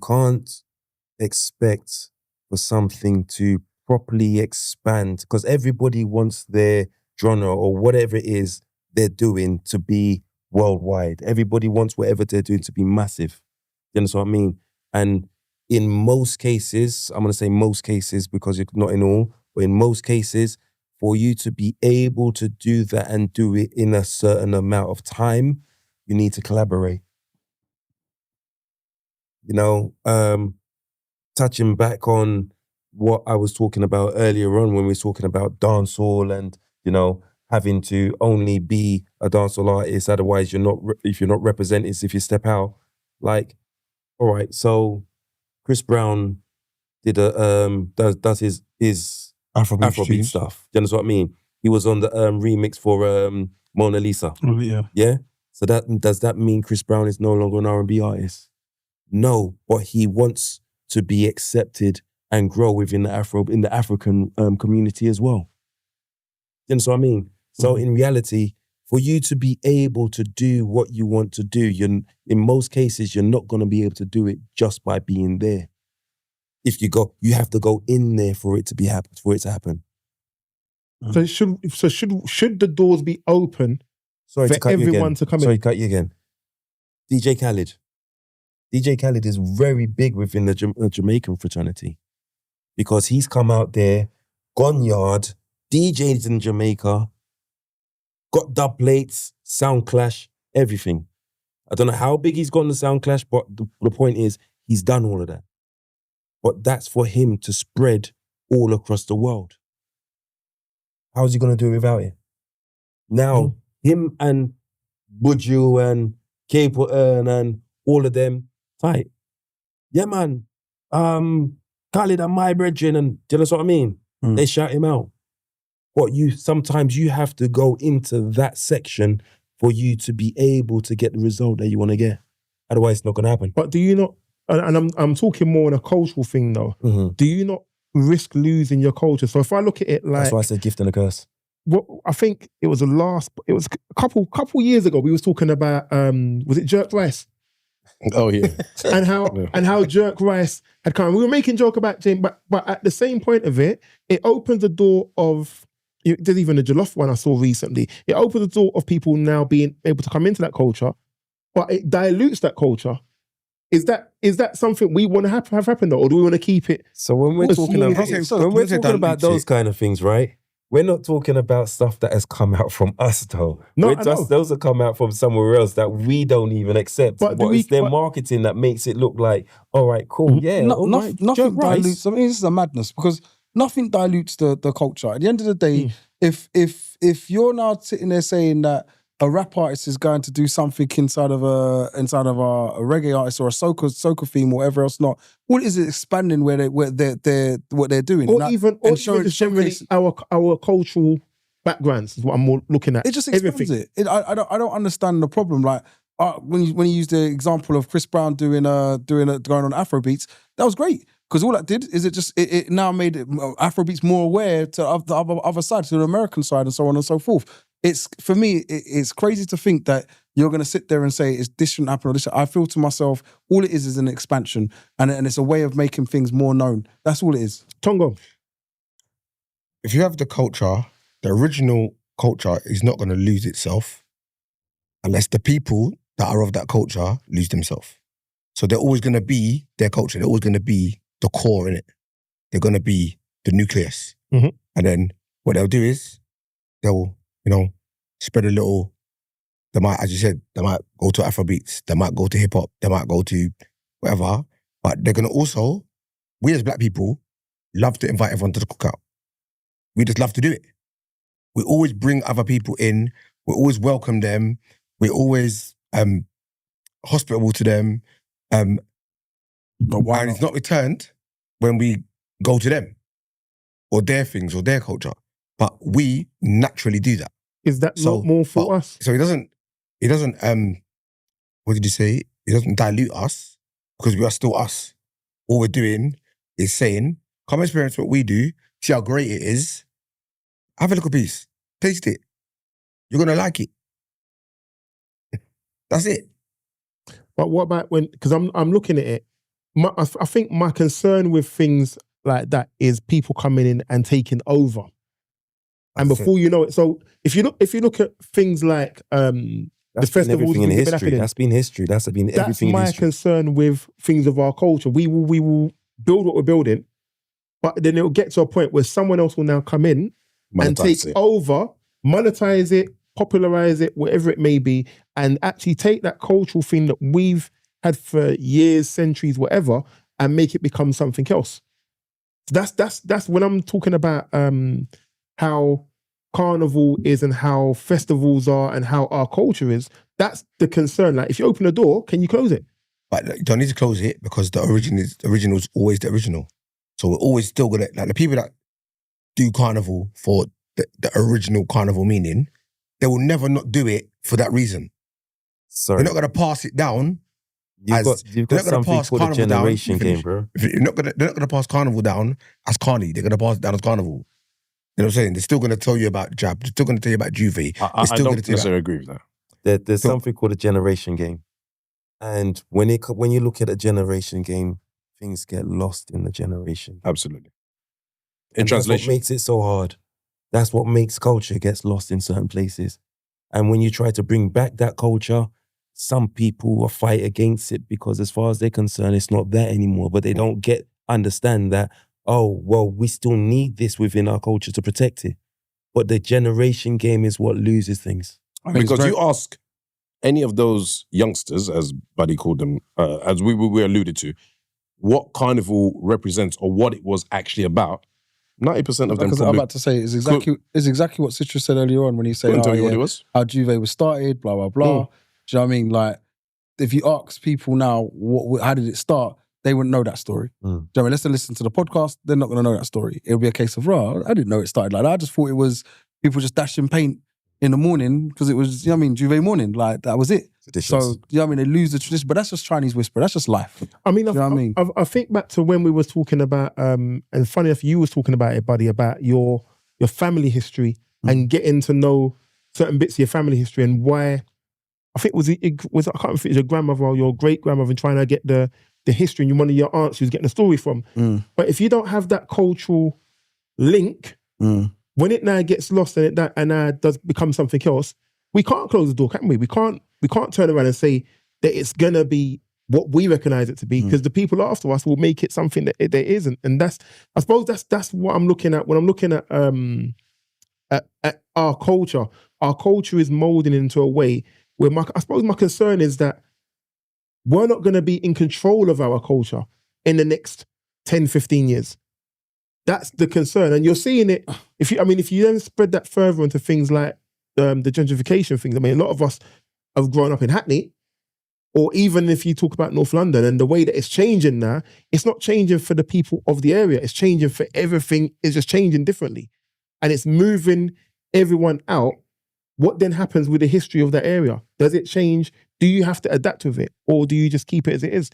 can't expect for something to properly expand because everybody wants their genre or whatever it is they're doing to be worldwide. Everybody wants whatever they're doing to be massive. You understand what I mean? And in most cases, I'm going to say most cases because you're not in all, but in most cases, for you to be able to do that and do it in a certain amount of time, you need to collaborate. You know, touching back on what I was talking about earlier on when we were talking about dancehall and, you know, having to only be a dancehall artist, otherwise you're not, if you're not represented, if you step out, like, all right, so Chris Brown did does his Afrobeat stuff. Do you understand what I mean? He was on the remix for Mona Lisa. Oh, yeah. Yeah? So does that mean Chris Brown is no longer an R&B artist? No, but he wants to be accepted and grow within the African community as well. You understand what I mean? So in reality, for you to be able to do what you want to do, in most cases, you're not going to be able to do it just by being there. If you go, you have to go in there for it to happen. So should the doors be open for everyone to come in? Sorry, cut you again. DJ Khaled. DJ Khaled is very big within the Jamaican fraternity because he's come out there, gone yard, DJs in Jamaica, got dub plates, sound clash, everything. I don't know how big he's got on the sound clash, but the point is he's done all of that. But that's for him to spread all across the world. How's he going to do it without it? Now, him and Buju and Capo and all of them, tight. Yeah, man. Khalid and my brethren, and do you know what I mean? They shout him out. But sometimes you have to go into that section for you to be able to get the result that you want to get. Otherwise, it's not going to happen. But do you not, and I'm talking more on a cultural thing though, do you not risk losing your culture? So if I look at it like... That's why I said gift and a curse. Well, I think it was a couple years ago, we was talking about, was it Jerk Rice? Oh yeah. and how Jerk Rice had come. We were making joke about James, but at the same point of it, it opens the door of... There's even a Jollof one I saw recently. It opens the door of people now being able to come into that culture, but it dilutes that culture. Is that something we want to have happen though, or do we want to keep it? So when we're talking about those kind of things, right? We're not talking about stuff that has come out from us though. Those have come out from somewhere else that we don't even accept. But it's their marketing that makes it look like, all right, cool, yeah. Nothing dilutes. I mean, this is a madness because nothing dilutes the culture. At the end of the day, if you're now sitting there saying that a rap artist is going to do something inside of a reggae artist or a soca theme or whatever else, not what is it expanding what they're doing, or even just generally our cultural backgrounds is what I'm more looking at. It just expands it. I don't understand the problem. Like when you use the example of Chris Brown going on Afrobeats, that was great. Because all that did is it now made Afrobeats more aware to the other side, to the American side, and so on and so forth. For me, it's crazy to think that you're going to sit there and say this shouldn't happen or this. I feel to myself, all it is an expansion, and it's a way of making things more known. That's all it is. Tongo. If you have the culture, the original culture is not going to lose itself unless the people that are of that culture lose themselves. So they're always going to be their culture. They're always going to be the core in it. They're going to be the nucleus. And then what they'll do is they'll, spread a little. They might, as you said, they might go to Afrobeats. They might go to hip hop. They might go to whatever. But they're going to also, we as black people, love to invite everyone to the cookout. We just love to do it. We always bring other people in. We always welcome them. We're always hospitable to them. But why it's not returned when we go to them or their things or their culture. But we naturally do that. Is that not more for us? So it doesn't, what did you say? It doesn't dilute us because we are still us. All we're doing is saying, come experience what we do, see how great it is, have a little piece, taste it. You're going to like it. That's it. But what about because I'm looking at it, I think my concern with things like that is people coming in and taking over. And before you know it, so if you look at things like the That's been festivals everything in we've been history. happening, That's been history. That's been everything in my history. concern with things of our culture. We will build what we're building, but then it'll get to a point where someone else will now come in and take over, monetize it, popularize it, whatever it may be, and actually take that cultural thing that we've had for years, centuries, whatever, and make it become something else. That's when I'm talking about how carnival is and how festivals are and how our culture is. That's the concern. Like, if you open a door, can you close it? But you don't need to close it because the original is always the original. So we're always still gonna, like, the people that do carnival for the original carnival meaning, they will never not do it for that reason. Sorry. They're not gonna pass it down. You've got something called a generation game, bro. They're not gonna pass carnival down as carny. They're gonna pass it down as carnival. You know what I'm saying? They're still gonna tell you about Jab. They're still gonna tell you about Juve. I don't necessarily agree with that. There's something called a generation game. And when you look at a generation game, things get lost in the generation. Absolutely. And translation. That's what makes it so hard. That's what makes culture gets lost in certain places. And when you try to bring back that culture, some people will fight against it because as far as they're concerned, it's not there anymore. But they don't understand that, oh, well, we still need this within our culture to protect it. But the generation game is what loses things. Because you ask any of those youngsters, as Buddy called them, as we alluded to, what carnival represents or what it was actually about, 90% of them Because I'm about to say is exactly what Citrus said earlier on when he said, tell you what it was. How Juve was started, blah, blah, blah. Do you know what I mean? Like, if you ask people now, how did it start? They wouldn't know that story. Do you know what I mean? Let's listen to the podcast. They're not going to know that story. It'll be a case of, I didn't know it started like that. I just thought it was people just dashing paint in the morning because it was, you know what I mean, Juve morning. Like, that was it. Traditions. So, you know what I mean? They lose the tradition, but that's just Chinese whisper. That's just life. I mean, you know what I mean? I think back to when we were talking about, and funny enough, you was talking about it, Buddy, about your family history and getting to know certain bits of your family history and why. I think I can't remember if it was your grandmother or your great grandmother and trying to get the history, and one of your aunts who's getting the story from. But if you don't have that cultural link, when it now gets lost and it does become something else, we can't close the door, can we? We can't turn around and say that it's gonna be what we recognize it to be, because the people after us will make it something that it isn't. And I suppose that's what I'm looking at when I'm looking at our culture. Our culture is molding into a way where I suppose my concern is that we're not going to be in control of our culture in the next 10, 15 years. That's the concern. And you're seeing it, if you then spread that further into things like the gentrification things. I mean, a lot of us have grown up in Hackney, or even if you talk about North London and the way that it's changing now, it's not changing for the people of the area. It's changing for everything. It's just changing differently. And it's moving everyone out. What then happens with the history of that area? Does it change? Do you have to adapt with it? Or do you just keep it as it is?